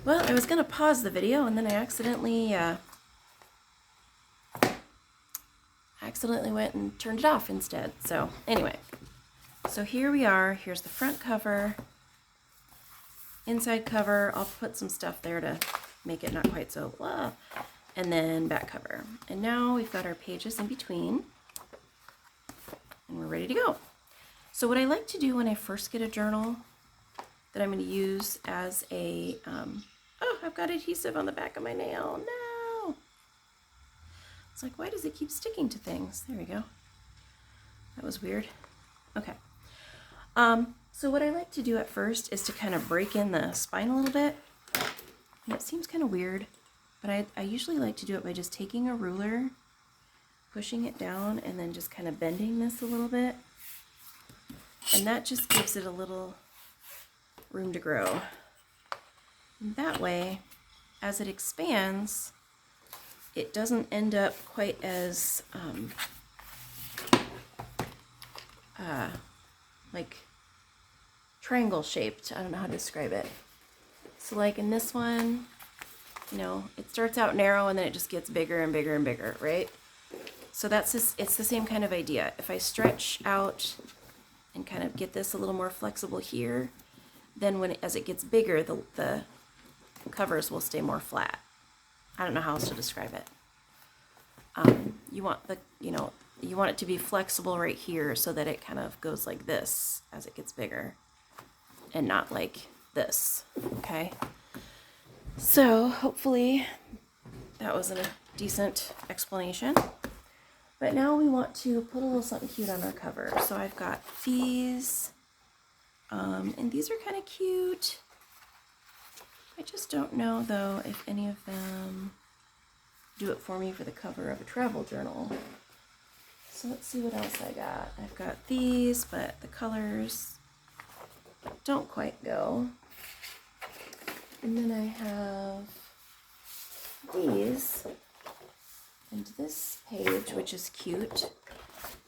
Well, I was going to pause the video and then I accidentally went and turned it off instead. So anyway, so here we are. Here's the front cover, inside cover. I'll put some stuff there to make it not quite so blah. And then back cover. And now we've got our pages in between and we're ready to go. So what I like to do when I first get a journal that I'm going to use as a, oh, I've got adhesive on the back of my nail. No! It's like, why does it keep sticking to things? There we go. That was weird. Okay. So what I like to do at first is to kind of break in the spine a little bit. And it seems kind of weird, but I usually like to do it by just taking a ruler, pushing it down, and then just kind of bending this a little bit. And that just gives it a little room to grow. And that way, as it expands, it doesn't end up quite as like triangle shaped. I don't know how to describe it. So like in this one, you know, it starts out narrow and then it just gets bigger and bigger and bigger, right? So that's just, it's the same kind of idea. If I stretch out and kind of get this a little more flexible here, then as it gets bigger, the covers will stay more flat. I don't know how else to describe it. You want you want it to be flexible right here so that it kind of goes like this as it gets bigger and not like this, okay? So hopefully that was a decent explanation. But now we want to put a little something cute on our cover. So I've got these, and these are kind of cute. I just don't know though if any of them do it for me for the cover of a travel journal. So let's see what else I got. I've got these, but the colors don't quite go. And then I have these and this page, which is cute.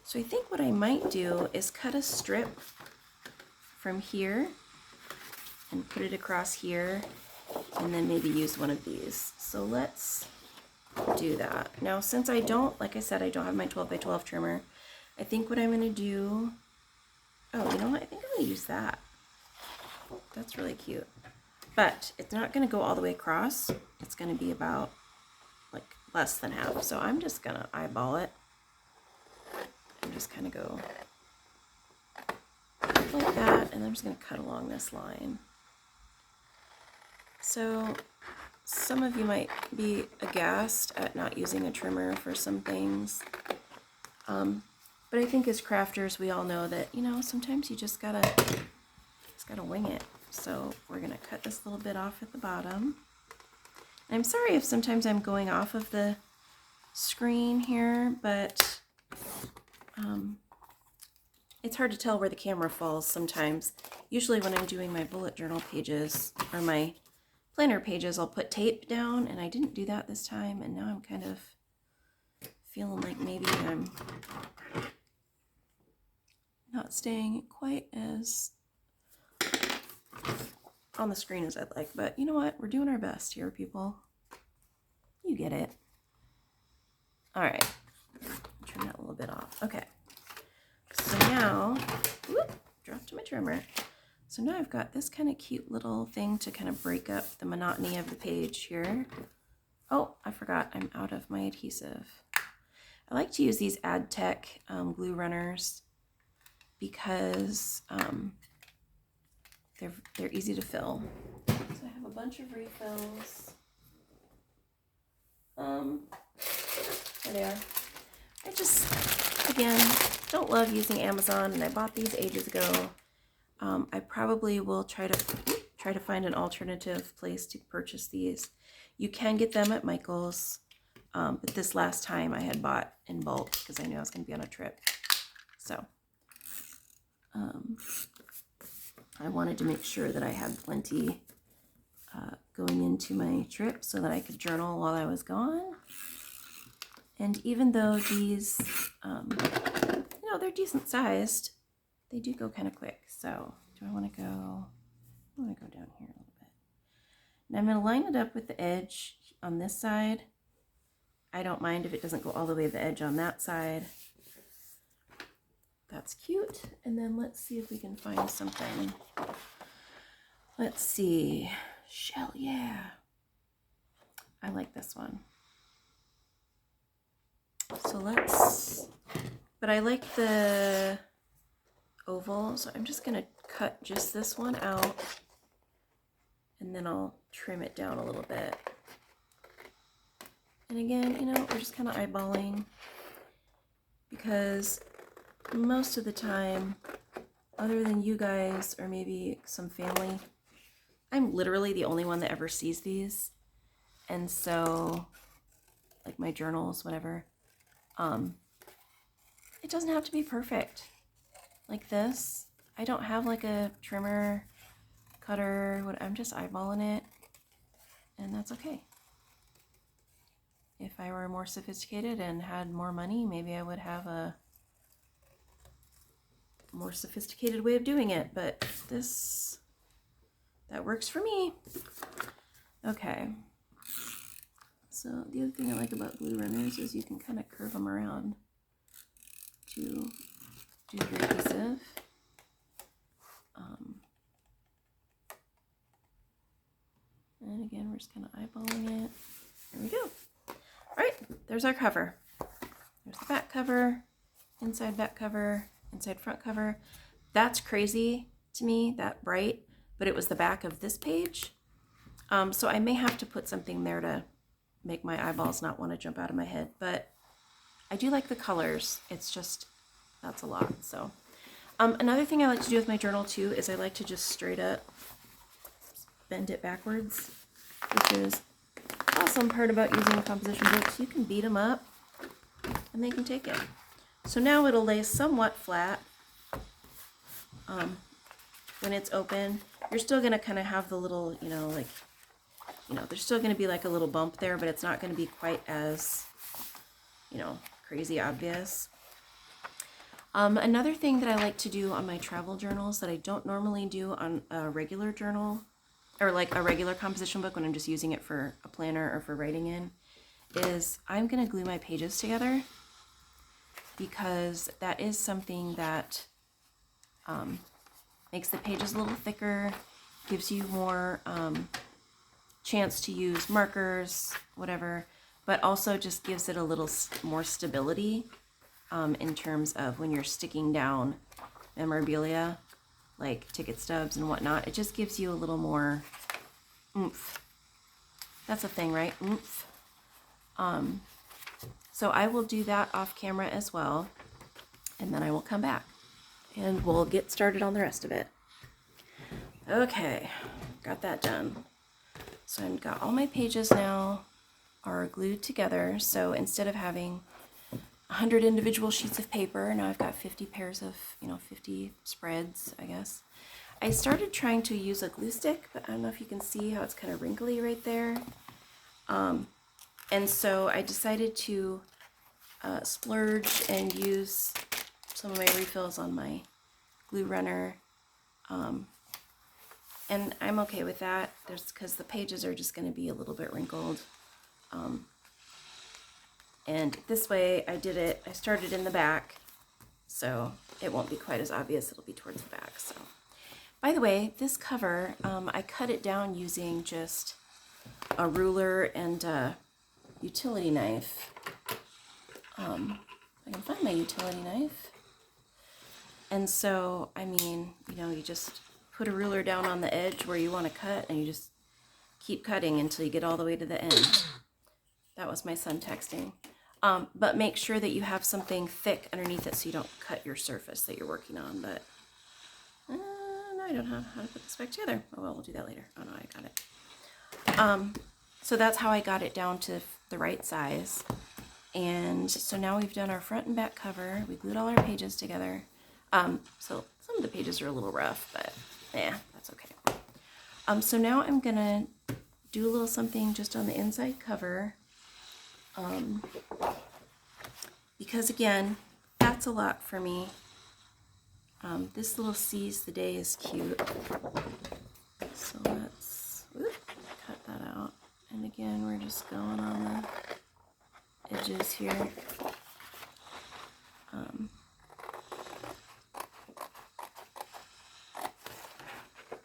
So I think what I might do is cut a strip from here and put it across here, and then maybe use one of these. So let's do that. Now, since I don't, like I said, I don't have my 12 by 12 trimmer, I think what I'm going to do, oh, you know what? I think I'm going to use that. That's really cute. But it's not going to go all the way across. It's going to be about like less than half. So I'm just going to eyeball it and just kind of go like that. And I'm just going to cut along this line. So some of you might be aghast at not using a trimmer for some things. But I think as crafters, we all know that, you know, sometimes you just gotta wing it. So we're gonna cut this little bit off at the bottom. And I'm sorry if sometimes I'm going off of the screen here, but it's hard to tell where the camera falls sometimes. Usually when I'm doing my bullet journal pages or my planner pages, I'll put tape down, and I didn't do that this time, and now I'm kind of feeling like maybe I'm not staying quite as on the screen as I'd like, but you know what? We're doing our best here, people. You get it. All right, turn that a little bit off. Okay, so now, whoop, dropped my trimmer. So now I've got this kind of cute little thing to kind of break up the monotony of the page here. Oh, I forgot, I'm out of my adhesive. I like to use these AdTech glue runners because they're easy to fill. So I have a bunch of refills. There they are. I just, again, don't love using Amazon, and I bought these ages ago. I probably will try to find an alternative place to purchase these. You can get them at Michael's, but this last time I had bought in bulk because I knew I was going to be on a trip. So I wanted to make sure that I had plenty going into my trip so that I could journal while I was gone. And even though these, you know, they're decent sized, they do go kind of quick. So do I want to go down here a little bit? And I'm going to line it up with the edge on this side. I don't mind if it doesn't go all the way to the edge on that side. That's cute. And then let's see if we can find something. Let's see. Shell, yeah. I like this one. So let's, but I like the oval, so I'm just going to cut just this one out, and then I'll trim it down a little bit. And again, you know, we're just kind of eyeballing, because most of the time, other than you guys or maybe some family, I'm literally the only one that ever sees these. And so, like my journals, whatever, it doesn't have to be perfect. Like this, I don't have like a trimmer, cutter, I'm just eyeballing it, and that's okay. If I were more sophisticated and had more money, maybe I would have a more sophisticated way of doing it, but this, that works for me. Okay. So the other thing I like about glue runners is you can kind of curve them around to do your adhesive. And again, we're just kind of eyeballing it. There we go. All right, there's our cover. There's the back cover, inside back cover, inside front cover. That's crazy to me, that bright, but it was the back of this page. So I may have to put something there to make my eyeballs not want to jump out of my head, but I do like the colors. It's just, that's a lot. So another thing I like to do with my journal too is I like to just straight up bend it backwards, which is awesome part about using composition books. You can beat them up and they can take it. So now it'll lay somewhat flat. When it's open, you're still going to kind of have the little, you know, like, you know, there's still going to be like a little bump there, but it's not going to be quite as, you know, crazy obvious. Another thing that I like to do on my travel journals that I don't normally do on a regular journal, or like a regular composition book when I'm just using it for a planner or for writing in, is I'm going to glue my pages together, because that is something that makes the pages a little thicker, gives you more chance to use markers, whatever, but also just gives it a little more stability in terms of when you're sticking down memorabilia, like ticket stubs and whatnot. It just gives you a little more oomph. That's a thing, right? Oomph. So I will do that off camera as well, and then I will come back and we'll get started on the rest of it. Okay, got that done. So I've got all my pages now are glued together. So instead of having 100 individual sheets of paper, now I've got 50 pairs of, 50 spreads, I guess. I started trying to use a glue stick, but I don't know if you can see how it's kind of wrinkly right there. And so I decided to splurge and use some of my refills on my glue runner. And I'm okay with that, because the pages are just going to be a little bit wrinkled. And this way I started in the back, so it won't be quite as obvious. It'll be towards the back. So, by the way, this cover, I cut it down using just a ruler and a utility knife. I can find my utility knife. And so, I mean, you just put a ruler down on the edge where you want to cut, and you just keep cutting until you get all the way to the end. That was my son texting. But make sure that you have something thick underneath it so you don't cut your surface that you're working on. But no, I don't know how to put this back together. Oh, well, we'll do that later. Oh, no, I got it. So that's how I got it down to the right size. And so now we've done our front and back cover. We glued all our pages together. So some of the pages are a little rough, but yeah, that's okay. So now I'm going to do a little something just on the inside cover. Because again, that's a lot for me. This little seize the day is cute. So let's cut just going on the edges here.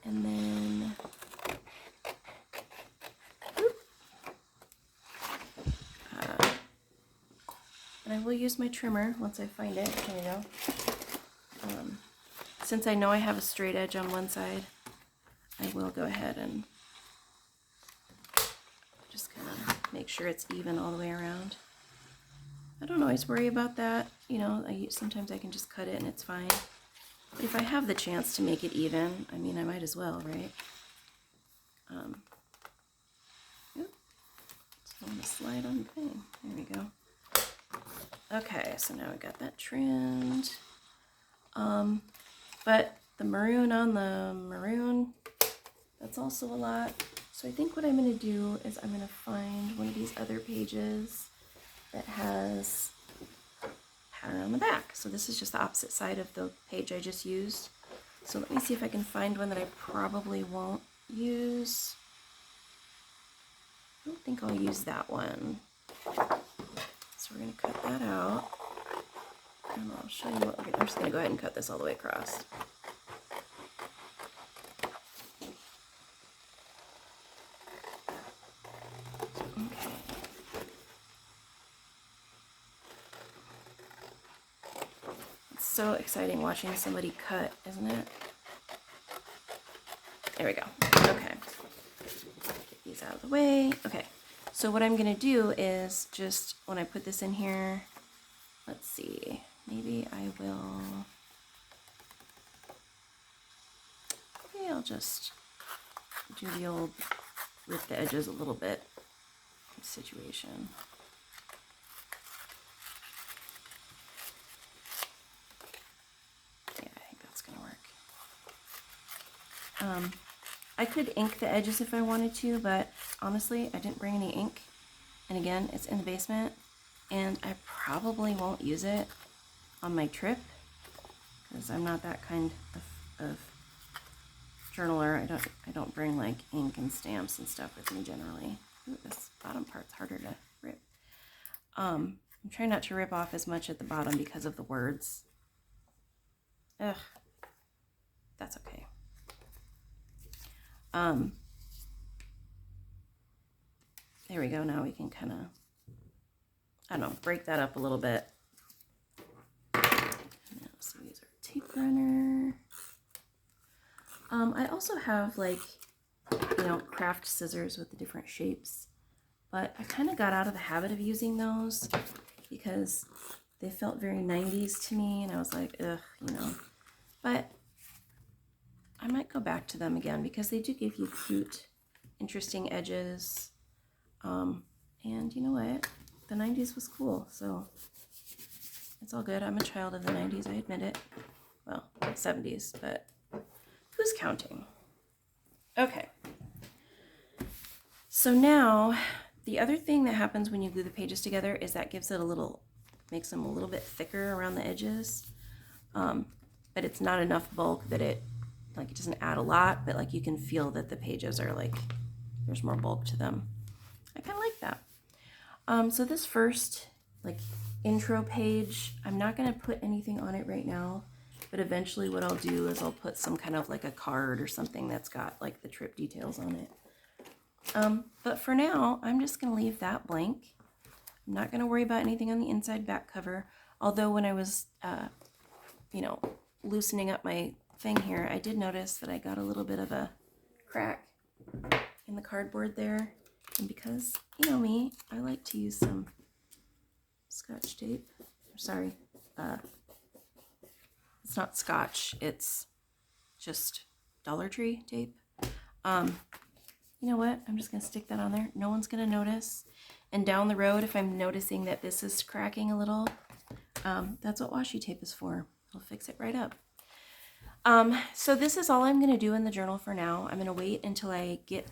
And then and I will use my trimmer once I find it. There we go. Since I know I have a straight edge on one side, I will go ahead and just kind of make sure it's even all the way around. I don't always worry about that. You know, sometimes I can just cut it and it's fine. But if I have the chance to make it even, I mean, I might as well, right? So I'm going to slide on the thing. There we go. Okay, so now we got that trimmed. But the maroon on the maroon, that's also a lot. So I think what I'm going to do is I'm going to find one of these other pages that has pattern on the back. So this is just the opposite side of the page I just used. So let me see if I can find one that I probably won't use. I don't think I'll use that one. So we're going to cut that out. And I'll show you what we're going to, I'm just going to go ahead and cut this all the way across. Okay. It's so exciting watching somebody cut, isn't it? There we go. Okay. Get these out of the way. Okay. So what I'm going to do is just, when I put this in here, let's see, maybe I'll just do the old rip the edges a little bit situation. Yeah, I think that's going to work. I could ink the edges if I wanted to, but honestly, I didn't bring any ink. And again, it's in the basement, and I probably won't use it on my trip because I'm not that kind of journaler. I don't bring like ink and stamps and stuff with me generally. Ooh, this bottom part's harder to rip. I'm trying not to rip off as much at the bottom because of the words. Ugh, that's okay. There we go. Now we can kind of, I don't know, break that up a little bit. Now, so use our tape runner. I also have like, you know, craft scissors with the different shapes, but I kind of got out of the habit of using those because they felt very 90s to me, and I was like, ugh, you know, but I might go back to them again because they do give you cute, interesting edges. And you know what? The 90s was cool, so it's all good. I'm a child of the 90s, I admit it. Well, 70s, but who's counting? Okay. So now, the other thing that happens when you glue the pages together is that gives it a little, makes them a little bit thicker around the edges. But it's not enough bulk that it doesn't add a lot, but like you can feel that the pages are like, there's more bulk to them. I kind of like that. So this first like intro page, I'm not going to put anything on it right now, but eventually what I'll do is I'll put some kind of like a card or something that's got like the trip details on it. But for now, I'm just going to leave that blank. I'm not going to worry about anything on the inside back cover. Although when I was, you know, loosening up my thing here, I did notice that I got a little bit of a crack in the cardboard there. And because, you know me, I like to use some Scotch tape. Sorry, it's not Scotch, it's just Dollar Tree tape. You know what? I'm just going to stick that on there. No one's going to notice. And down the road, if I'm noticing that this is cracking a little, that's what washi tape is for. It'll fix it right up. So this is all I'm going to do in the journal for now. I'm going to wait until I get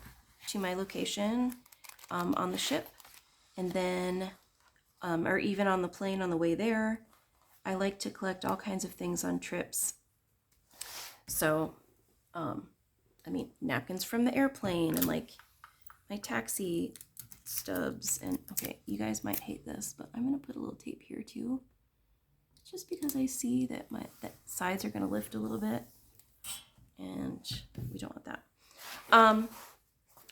to my location on the ship, and then, or even on the plane on the way there. I like to collect all kinds of things on trips. So, I mean, napkins from the airplane, and like my taxi stubs. And okay, you guys might hate this, but I'm gonna put a little tape here too, just because I see that that sides are gonna lift a little bit, and we don't want that.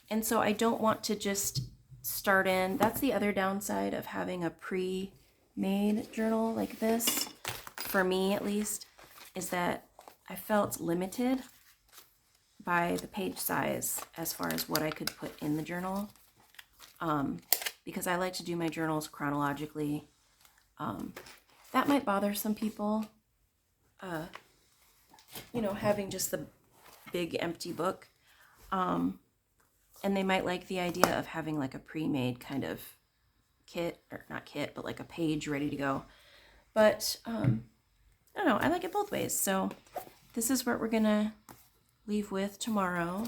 And so I don't want to just start in. That's the other downside of having a pre-made journal like this, for me at least, is that I felt limited by the page size as far as what I could put in the journal, because I like to do my journals chronologically. That might bother some people, you know, having just the big empty book, and they might like the idea of having like a pre-made kind of kit, or not kit, but like a page ready to go. But I don't know, I like it both ways. So this is what we're gonna leave with tomorrow.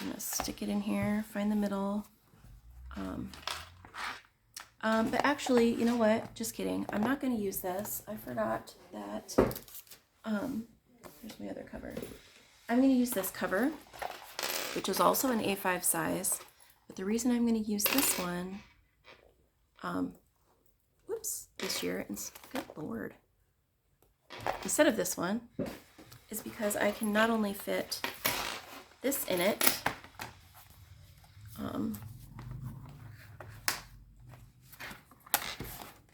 I'm gonna stick it in here, find the middle. But actually, you know what? Just kidding. I'm not gonna use this. I forgot that. Here's my other cover. I'm gonna use this cover, which is also an A5 size. But the reason I'm gonna use this one, this year, good Lord, instead of this one, is because I can not only fit this in it,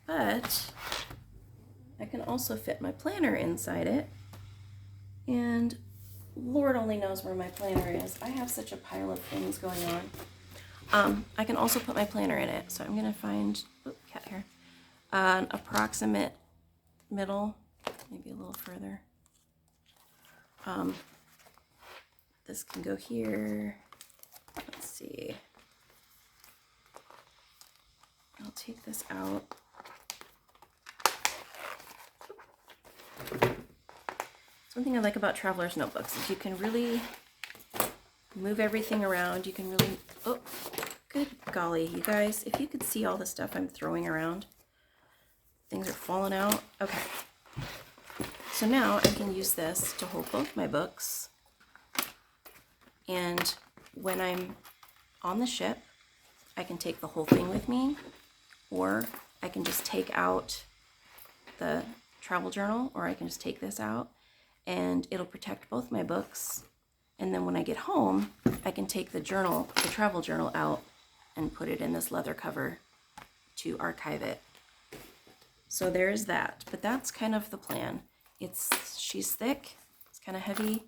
but I can also fit my planner inside it. And Lord only knows where my planner is. I have such a pile of things going on. I can also put my planner in it. So I'm gonna find, cat hair, an approximate middle, maybe a little further. This can go here. Let's see. I'll take this out. So one thing I like about traveler's notebooks is you can really move everything around. You can really, oh, good golly, you guys, if you could see all the stuff I'm throwing around. Things are falling out. Okay. So now I can use this to hold both my books. And when I'm on the ship, I can take the whole thing with me, or I can just take out the travel journal, or I can just take this out, and it'll protect both my books. And then when I get home, I can take the journal, the travel journal, out and put it in this leather cover to archive it. So there's that, but that's kind of the plan. She's thick, it's kind of heavy,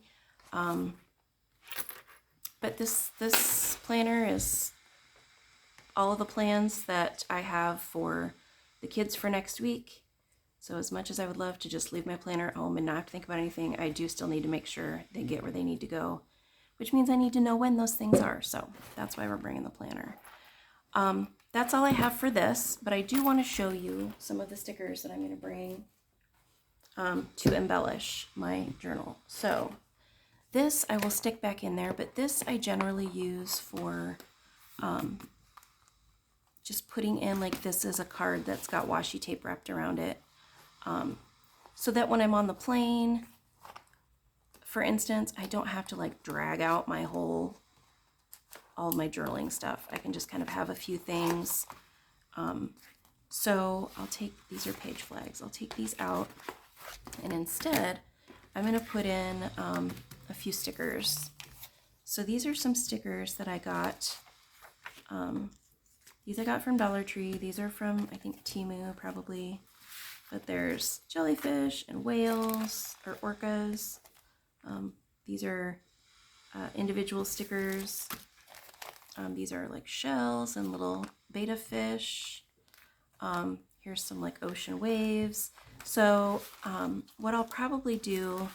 but this planner is all of the plans that I have for the kids for next week. So as much as I would love to just leave my planner at home and not have to think about anything, I do still need to make sure they get where they need to go, which means I need to know when those things are. So that's why we're bringing the planner. That's all I have for this, but I do want to show you some of the stickers that I'm going to bring to embellish my journal. So this I will stick back in there, but this I generally use for just putting in, like, this is a card that's got washi tape wrapped around it, so that when I'm on the plane, for instance, I don't have to like drag out all of my journaling stuff. I can just kind of have a few things. So I'll take, these are page flags, I'll take these out, and instead I'm going to put in a few stickers. So these are some stickers that I got. These I got from Dollar Tree. These are from, I think, Temu probably. But there's jellyfish and whales, or orcas. These are individual stickers. These are like shells and little betta fish. Here's some like ocean waves. So what I'll probably do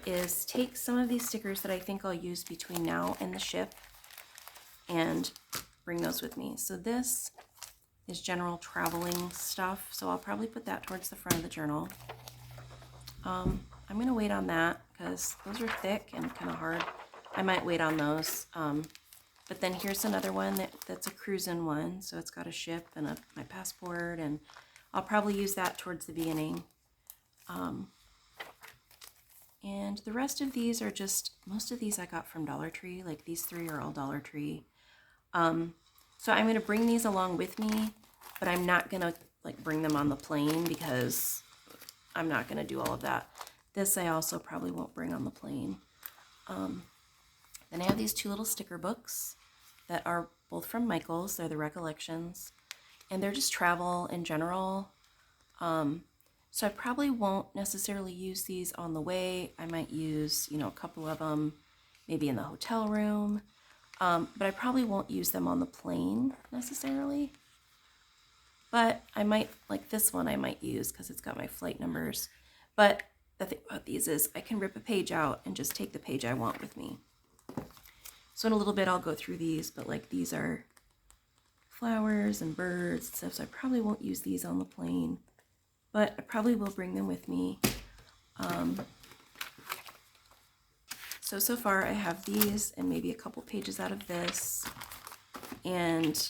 is take some of these stickers that I think I'll use between now and the ship and bring those with me. So this is general traveling stuff, so I'll probably put that towards the front of the journal. I'm going to wait on that because those are thick and kind of hard. I might wait on those. But then here's another one that's a cruising one, so it's got a ship and my passport, and I'll probably use that towards the beginning. And the rest of these are just, most of these I got from Dollar Tree. Like these three are all Dollar Tree. So I'm going to bring these along with me, but I'm not going to like bring them on the plane because I'm not going to do all of that. This I also probably won't bring on the plane. Then I have these two little sticker books that are both from Michael's. They're the Recollections, and they're just travel in general. So I probably won't necessarily use these on the way. I might use, a couple of them maybe in the hotel room, but I probably won't use them on the plane necessarily. But I might, like this one I might use because it's got my flight numbers. But the thing about these is I can rip a page out and just take the page I want with me. So in a little bit I'll go through these, but like these are flowers and birds and stuff, so I probably won't use these on the plane, but I probably will bring them with me. So far I have these and maybe a couple pages out of this, and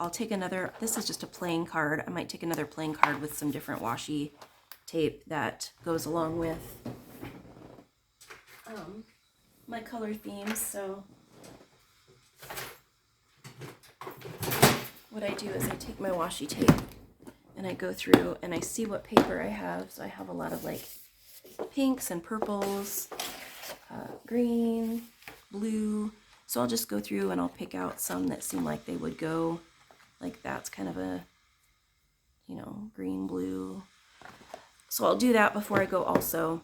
I'll take another, this is just a playing card. I might take another playing card with some different washi tape that goes along with my color themes. So what I do is I take my washi tape and I go through and I see what paper I have. So I have a lot of like pinks and purples, green, blue. So I'll just go through and I'll pick out some that seem like they would go, like that's kind of a, green, blue. So I'll do that before I go also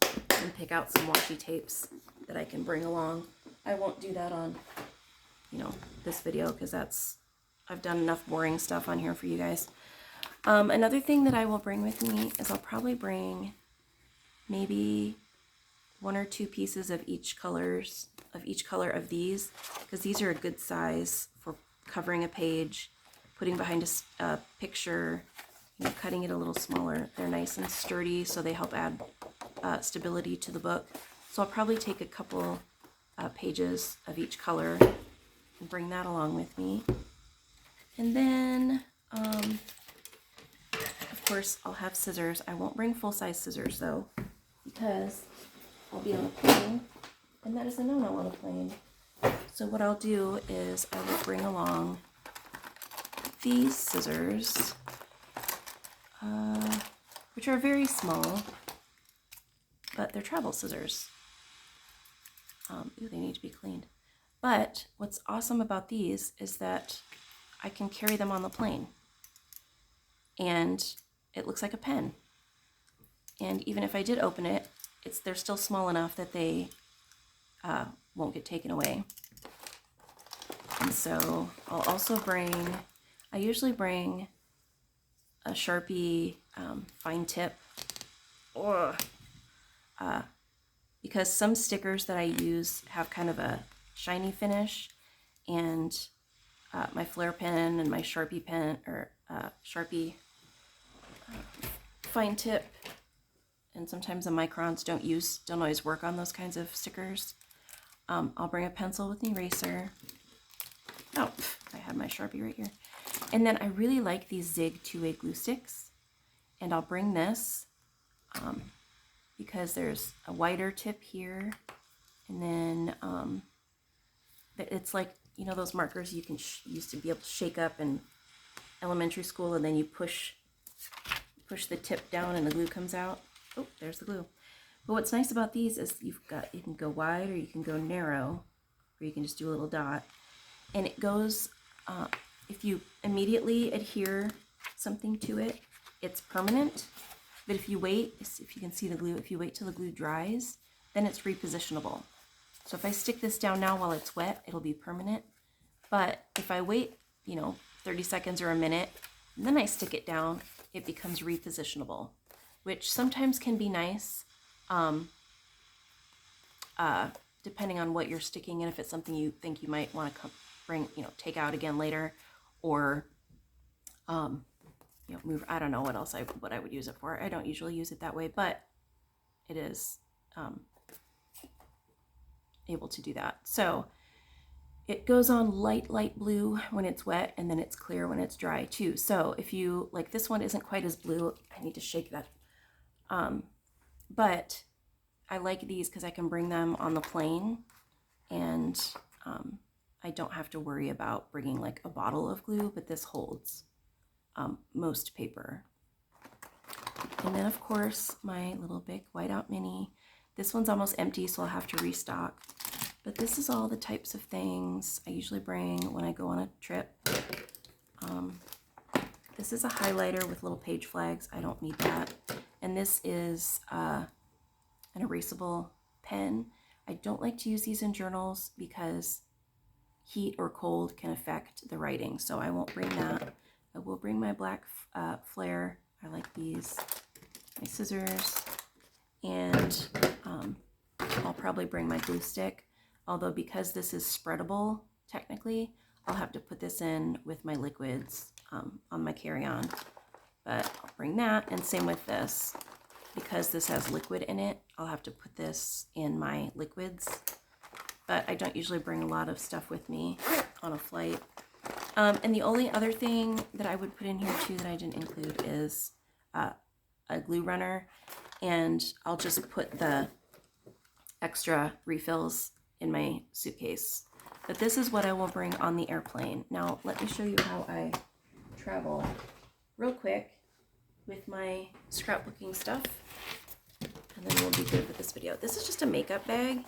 and pick out some washi tapes that I can bring along. I won't do that on, this video because I've done enough boring stuff on here for you guys. Another thing that I will bring with me is I'll probably bring maybe 1 or 2 pieces of each color of these, because these are a good size for covering a page, putting behind a picture, cutting it a little smaller. They're nice and sturdy, so they help add stability to the book. So I'll probably take a couple pages of each color and bring that along with me. And then, of course, I'll have scissors. I won't bring full-size scissors, though, because I'll be on a plane, and that is a no-no on a plane. So what I'll do is I will bring along these scissors, which are very small, but they're travel scissors. Ooh, they need to be cleaned. But what's awesome about these is that I can carry them on the plane, and it looks like a pen. And even if I did open it, they're still small enough that they won't get taken away. And so I'll also I usually bring a Sharpie fine tip, because some stickers that I use have kind of a shiny finish, and my Flair pen and my Sharpie pen, or Sharpie fine tip, and sometimes the microns don't always work on those kinds of stickers. I'll bring a pencil with an eraser. Oh, I have my Sharpie right here. And then I really like these Zig 2-way glue sticks, and I'll bring this because there's a wider tip here, and then it's like, those markers you can used to be able to shake up in elementary school, and then you push the tip down and the glue comes out. Oh, there's the glue. But what's nice about these is you can go wide or you can go narrow, or you can just do a little dot. And it goes, if you immediately adhere something to it, it's permanent. But if you wait, if you can see the glue, if you wait till the glue dries, then it's repositionable. So if I stick this down now while it's wet, it'll be permanent. But if I wait, 30 seconds or a minute, and then I stick it down, it becomes repositionable, which sometimes can be nice, depending on what you're sticking in, if it's something you think you might want to take out again later, or move. I don't know what I would use it for. I don't usually use it that way, but it is able to do that. So it goes on light blue when it's wet, and then it's clear when it's dry too. So if you like, this one isn't quite as blue. I need to shake that. But I like these because I can bring them on the plane, and I I don't have to worry about bringing like a bottle of glue, but this holds most paper. And then of course my little Bic Whiteout Mini. This one's almost empty, so I'll have to restock. But this is all the types of things I usually bring when I go on a trip. This is a highlighter with little page flags. I don't need that. And this is an erasable pen. I don't like to use these in journals because heat or cold can affect the writing, so I won't bring that. I will bring my black flare. I like these. My scissors, and I'll probably bring my glue stick, although because this is spreadable, technically, I'll have to put this in with my liquids on my carry-on, but I'll bring that, and same with this. Because this has liquid in it, I'll have to put this in my liquids, but I don't usually bring a lot of stuff with me on a flight. And the only other thing that I would put in here too that I didn't include is a glue runner, and I'll just put the extra refills in my suitcase. But this is what I will bring on the airplane. Now let me show you how I travel real quick with my scrapbooking stuff, and then we'll be good with this video. This is just a makeup bag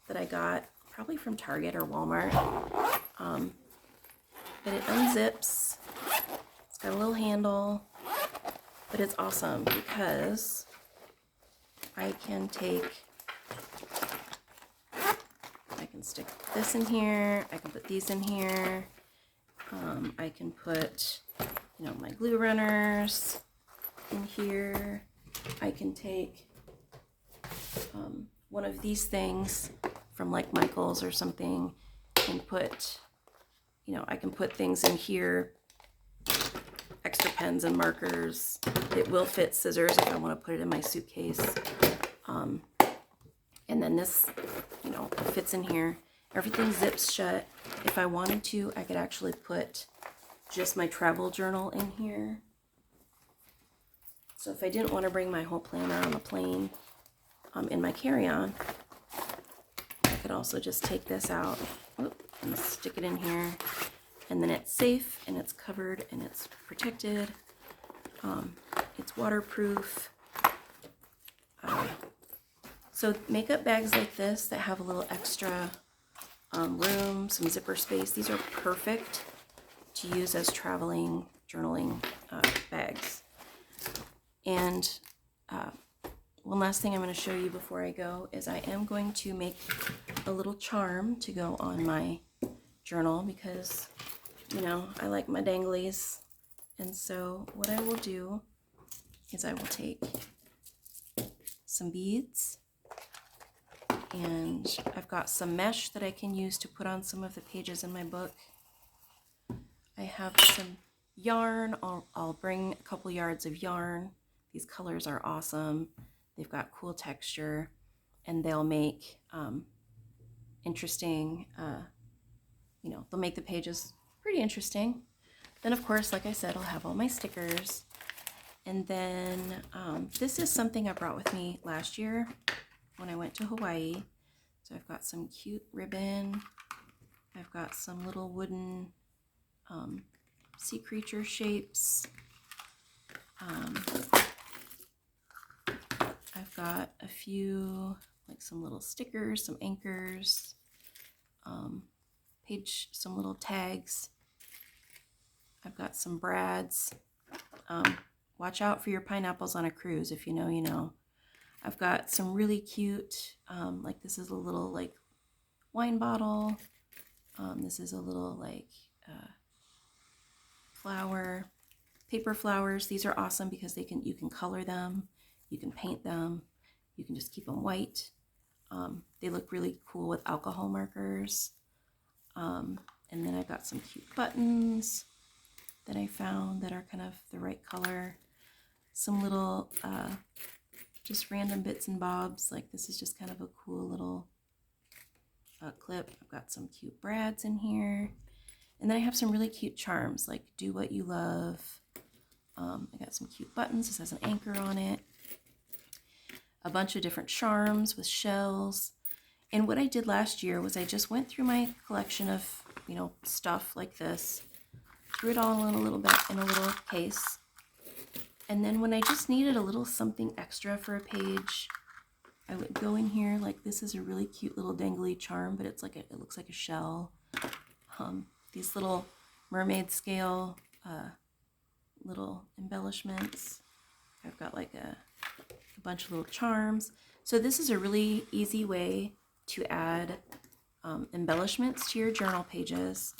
that I got probably from Target or Walmart, but it unzips. It's got a little handle. But it's awesome because I can stick this in here, I can put these in here, I can put, you know, my glue runners in here. I can take one of these things from like Michael's or something and put, you know, I can put things in here, extra pens and markers. It will fit scissors if I want to put it in my suitcase. And then this, you know, fits in here. Everything zips shut. If I wanted to, I could actually put just my travel journal in here. So if I didn't want to bring my whole planner on the plane in my carry-on, I could also just take this out and stick it in here. And then it's safe, and it's covered, and it's protected. It's waterproof. So makeup bags like this that have a little extra room, some zipper space, these are perfect to use as traveling journaling bags. And one last thing I'm going to show you before I go is I am going to make a little charm to go on my journal because, you know, I like my danglies. And so what I will do is I will take some beads, and I've got some mesh that I can use to put on some of the pages in my book. I have some yarn. I'll bring a couple yards of yarn. These colors are awesome. They've got cool texture, and they'll make interesting, you know, they'll make the pages pretty interesting. Then of course, like I said, I'll have all my stickers. And then this is something I brought with me last year when I went to Hawaii. So I've got some cute ribbon. I've got some little wooden sea creature shapes. I've got a few, like some little stickers, some anchors, some little tags. I've got some brads. Watch out for your pineapples on a cruise. If you know, you know. I've got some really cute, like this is a little like wine bottle. This is a little like flower, paper flowers. These are awesome because you can color them, you can paint them, you can just keep them white. They look really cool with alcohol markers. And then I've got some cute buttons that I found that are kind of the right color. Some little just random bits and bobs, like this is just kind of a cool little clip. I've got some cute brads in here, and then I have some really cute charms like do what you love. I got some cute buttons. This has an anchor on it, a bunch of different charms with shells. And what I did last year was I just went through my collection of you know, stuff like this. Threw it all in a little bit in a little case. And then when I just needed a little something extra for a page, I would go in here. Like, this is a really cute little dangly charm, but it's like it looks like a shell. These little mermaid scale little embellishments. I've got like a bunch of little charms. So this is a really easy way to add embellishments to your journal pages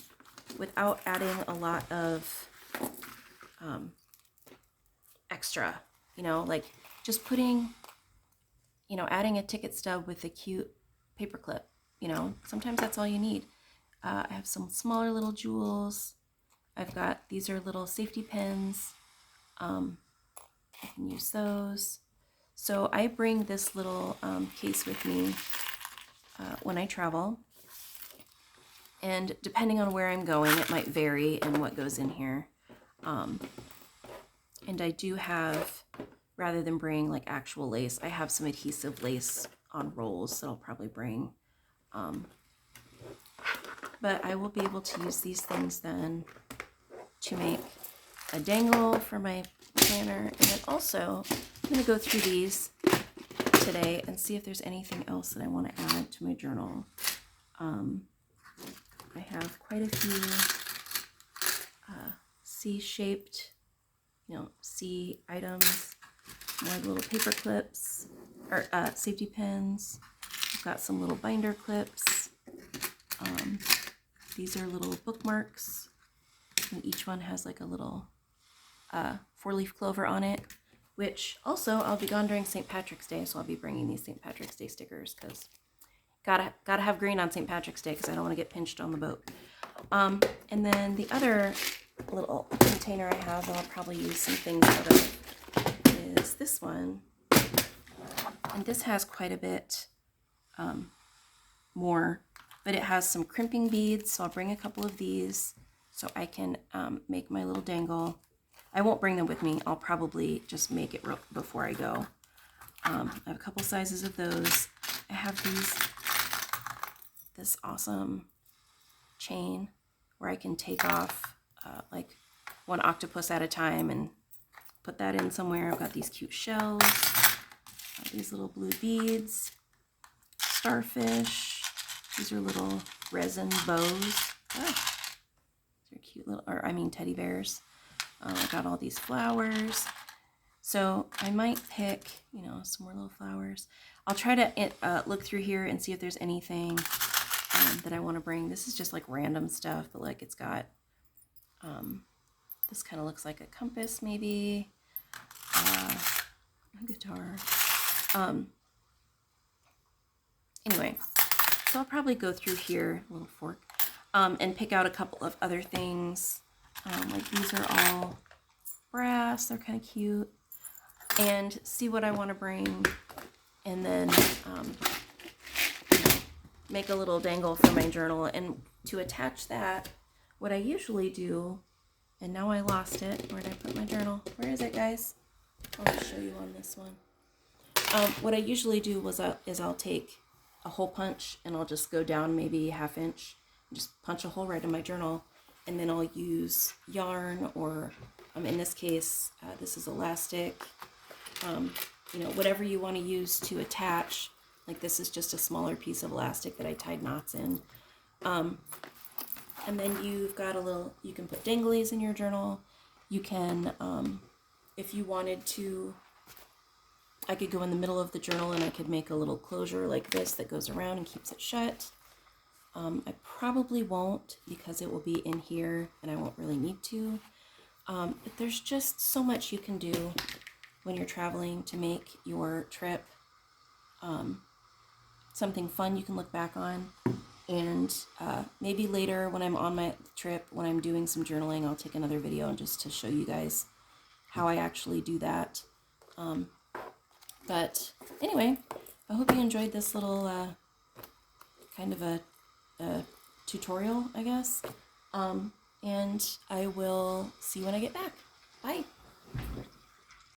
without adding a lot of extra, you know, like just putting, you know, adding a ticket stub with a cute paper clip, you know, sometimes that's all you need. I have some smaller little jewels. I've got, these are little safety pins. I can use those. So I bring this little case with me when I travel. And depending on where I'm going, it might vary in what goes in here. And I do have, rather than bring like actual lace, I have some adhesive lace on rolls that I'll probably bring. But I will be able to use these things then to make a dangle for my planner. And then also, I'm going to go through these today and see if there's anything else that I want to add to my journal. I have quite a few C-shaped, you know, C items, more little paper clips, or safety pins. I've got some little binder clips. These are little bookmarks, and each one has like a little 4-leaf clover on it, which also I'll be gone during St. Patrick's Day, so I'll be bringing these St. Patrick's Day stickers because gotta have green on St. Patrick's Day because I don't want to get pinched on the boat. And then the other little container I have that I'll probably use some things out of is this one. And this has quite a bit more, but it has some crimping beads, so I'll bring a couple of these so I can make my little dangle. I won't bring them with me. I'll probably just make it before I go. I have a couple sizes of those. I have this awesome chain where I can take off like one octopus at a time and put that in somewhere. I've got these cute shells, these little blue beads, starfish. These are little resin bows. Oh, these are cute little, or I mean teddy bears. I got all these flowers. So I might pick, you know, some more little flowers. I'll try to look through here and see if there's anything that I want to bring. This is just like random stuff, but like it's got, this kind of looks like a compass maybe, a guitar. Anyway, so I'll probably go through here, a little fork, and pick out a couple of other things. Like these are all brass, they're kind of cute, and see what I want to bring, and then make a little dangle for my journal. And to attach that, what I usually do, and now I lost it, where did I put my journal? Where is it, guys? I'll just show you on this one. What I usually do is I'll take a hole punch and I'll just go down maybe 1/2 inch, and just punch a hole right in my journal, and then I'll use yarn or, in this case, this is elastic, you know, whatever you want to use to attach. Like this is just a smaller piece of elastic that I tied knots in. And then you've got a little, you can put danglies in your journal. You can, if you wanted to, I could go in the middle of the journal and I could make a little closure like this that goes around and keeps it shut. I probably won't because it will be in here and I won't really need to. But there's just so much you can do when you're traveling to make your trip something fun you can look back on. And maybe later when I'm on my trip, when I'm doing some journaling, I'll take another video and just to show you guys how I actually do that. But anyway, I hope you enjoyed this little kind of a tutorial, I guess. And I will see you when I get back. Bye.